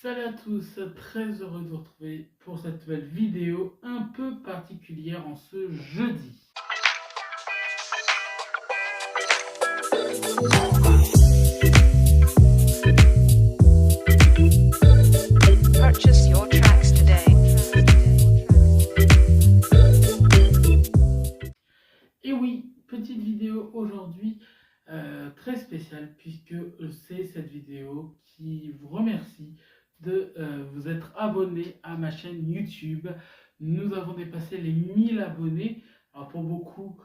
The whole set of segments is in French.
salut à tous, très heureux de vous retrouver pour cette nouvelle vidéo un peu particulière en ce jeudi. Purchase your tracks today. Et oui, petite vidéo aujourd'hui très spéciale puisque c'est cette vidéo qui vous remercie de vous être abonné à ma chaîne YouTube. Nous avons dépassé les 1000 abonnés. Alors pour beaucoup,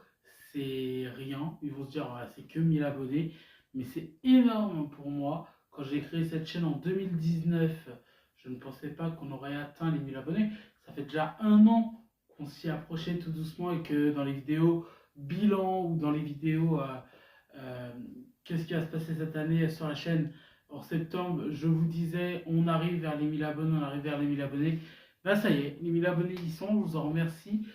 c'est rien. Ils vont se dire, ah, c'est que 1000 abonnés. Mais c'est énorme pour moi. Quand j'ai créé cette chaîne en 2019, je ne pensais pas qu'on aurait atteint les 1000 abonnés. Ça fait déjà un an qu'on s'y approchait tout doucement et que dans les vidéos bilan ou dans les vidéos qu'est-ce qui va se passer cette année sur la chaîne en septembre, je vous disais on arrive vers les 1000 abonnés, on arrive vers les 1000 abonnés. Là ça y est, les 1000 abonnés y sont, je vous en remercie.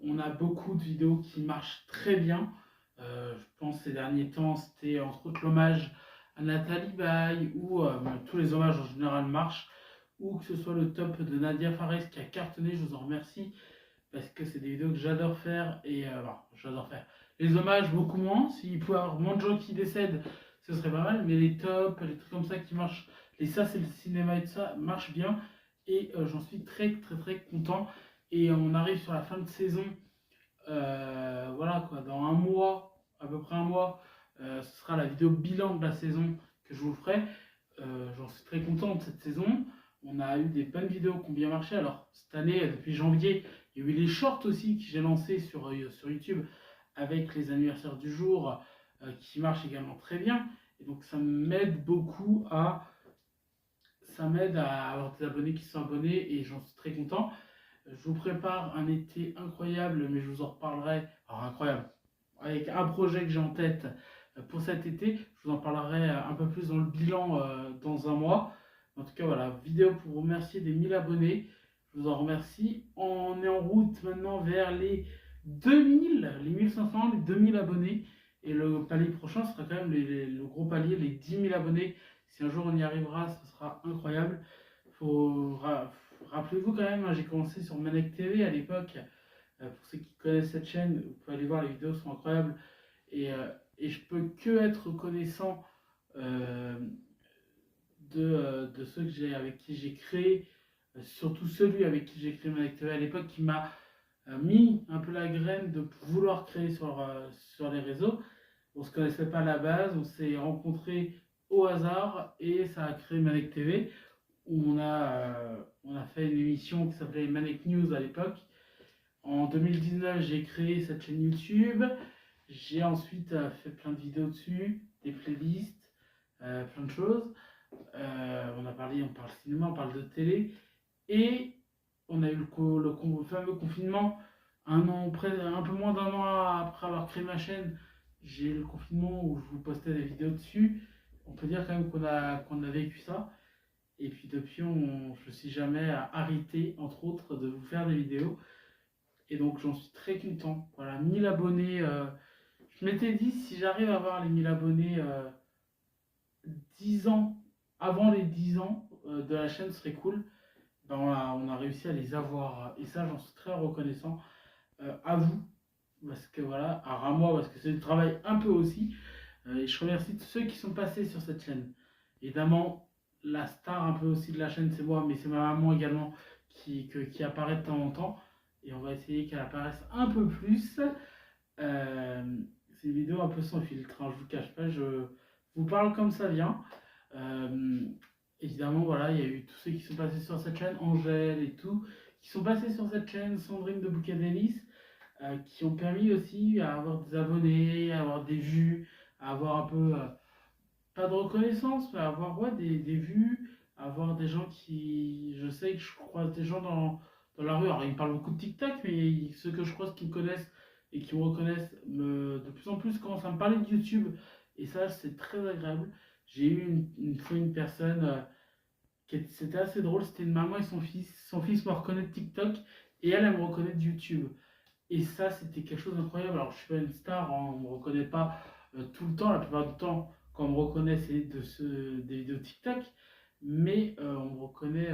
On a beaucoup de vidéos qui marchent très bien. Je pense ces derniers temps c'était entre autres l'hommage à Nathalie Baye ou tous les hommages en général marchent, ou que ce soit le top de Nadia Fares qui a cartonné, je vous en remercie parce que c'est des vidéos que j'adore faire et j'adore faire. Les hommages, beaucoup moins. S'il pouvait y avoir moins de gens qui décèdent, ce serait pas mal, mais les tops, les trucs comme ça qui marchent, les ça c'est le cinéma et tout ça, marche bien et j'en suis très très très content. Et on arrive sur la fin de saison, voilà quoi, dans un mois, à peu près un mois, ce sera la vidéo bilan de la saison que je vous ferai. J'en suis très content de cette saison. On a eu des bonnes vidéos qui ont bien marché. Alors, cette année, depuis janvier, il y a eu les shorts aussi que j'ai lancés sur YouTube avec les anniversaires du jour qui marchent également très bien. Et donc, ça m'aide beaucoup ça m'aide à avoir des abonnés qui sont abonnés et j'en suis très content. Je vous prépare un été incroyable, mais je vous en reparlerai. Alors, incroyable. Avec un projet que j'ai en tête pour cet été. Je vous en parlerai un peu plus dans le bilan dans un mois. En tout cas, voilà, vidéo pour vous remercier des 1000 abonnés. Je vous en remercie. On est en route maintenant vers les 2000, les 1500, les 2000 abonnés. Et le palier prochain sera quand même le gros palier, les 10 000 abonnés. Si un jour on y arrivera, ce sera incroyable. Rappelez-vous quand même, hein, j'ai commencé sur Manek TV à l'époque. Pour ceux qui connaissent cette chaîne, vous pouvez aller voir, les vidéos sont incroyables. Et je peux que être reconnaissant euh, de ceux avec qui j'ai créé, surtout celui avec qui j'ai créé Manek TV à l'époque, qui m'a mis un peu la graine de vouloir créer sur les réseaux. On ne se connaissait pas à la base, on s'est rencontrés au hasard et ça a créé Manek TV, où on a fait une émission qui s'appelait Manek News à l'époque. En 2019, j'ai créé cette chaîne YouTube. J'ai ensuite fait plein de vidéos dessus, des playlists, plein de choses. On parle cinéma, on parle de télé. Et on a eu le fameux confinement. Un peu moins d'un an après avoir créé ma chaîne, j'ai eu le confinement où je vous postais des vidéos dessus. On peut dire quand même qu'on a vécu ça. Et puis depuis, je ne suis jamais arrêté, entre autres, de vous faire des vidéos. Et donc j'en suis très content. Voilà, 1000 abonnés. Je m'étais dit, si j'arrive à avoir les 1000 abonnés 10 ans, avant les 10 ans de la chaîne, ce serait cool. Ben, on a réussi à les avoir. Et ça, j'en suis très reconnaissant à vous. Parce que voilà, à moi, parce que c'est du travail un peu aussi. Et je remercie tous ceux qui sont passés sur cette chaîne. Évidemment, la star un peu aussi de la chaîne, c'est moi, mais c'est ma maman également qui apparaît de temps en temps. Et on va essayer qu'elle apparaisse un peu plus. C'est une vidéo un peu sans filtre, hein, je vous cache pas, je vous parle comme ça vient. Euh, Évidemment, voilà, il y a eu tous ceux qui sont passés sur cette chaîne, Angèle et tout, qui sont passés sur cette chaîne, Sandrine de Bouquet d'Hélice, qui ont permis aussi à avoir des abonnés, à avoir des vues, à avoir un peu, pas de reconnaissance, mais à avoir ouais, des vues, à avoir des gens qui, je sais que je croise des gens dans la rue, alors ils me parlent beaucoup de TikTok, mais ceux que je croise qui me connaissent et qui me reconnaissent, de plus en plus commencent à me parler de YouTube, et ça c'est très agréable. J'ai eu une fois une personne, c'était assez drôle, c'était une maman et son fils me reconnaît de TikTok, et elle me reconnaît de YouTube. Et ça, c'était quelque chose d'incroyable. Alors, je suis pas une star, hein, on ne me reconnaît pas tout le temps. La plupart du temps, quand on me reconnaît, c'est des vidéos TikTok. mais on me reconnaît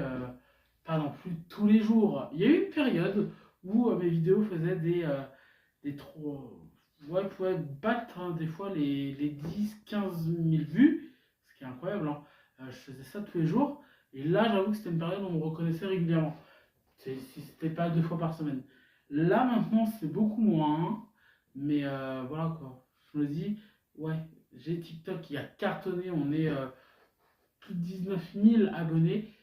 pas non plus tous les jours. Il y a eu une période où mes vidéos faisaient des trop. Ouais, pouvaient battre hein, des fois les 10-15 000 vues, ce qui est incroyable. Hein. Je faisais ça tous les jours, et là j'avoue que c'était une période où on me reconnaissait régulièrement. Si c'était pas 2 fois par semaine. Là maintenant c'est beaucoup moins, mais voilà quoi. Je me dis, ouais, j'ai TikTok qui a cartonné, on est plus de 19 000 abonnés.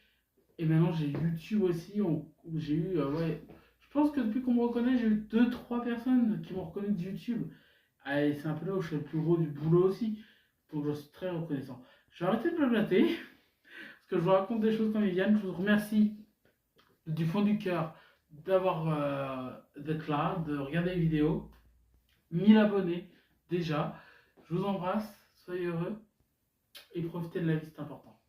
Et maintenant j'ai YouTube aussi, où j'ai eu, ouais, je pense que depuis qu'on me reconnaît, j'ai eu 2-3 personnes qui m'ont reconnu de YouTube. Ah, et c'est un peu là où je fais le plus gros du boulot aussi, donc je suis très reconnaissant. Je vais arrêter de blablater, parce que je vous raconte des choses comme ils viennent. Je vous remercie du fond du cœur d'être là, de regarder les vidéos. 1 000 abonnés déjà. Je vous embrasse, soyez heureux et profitez de la vie, c'est important.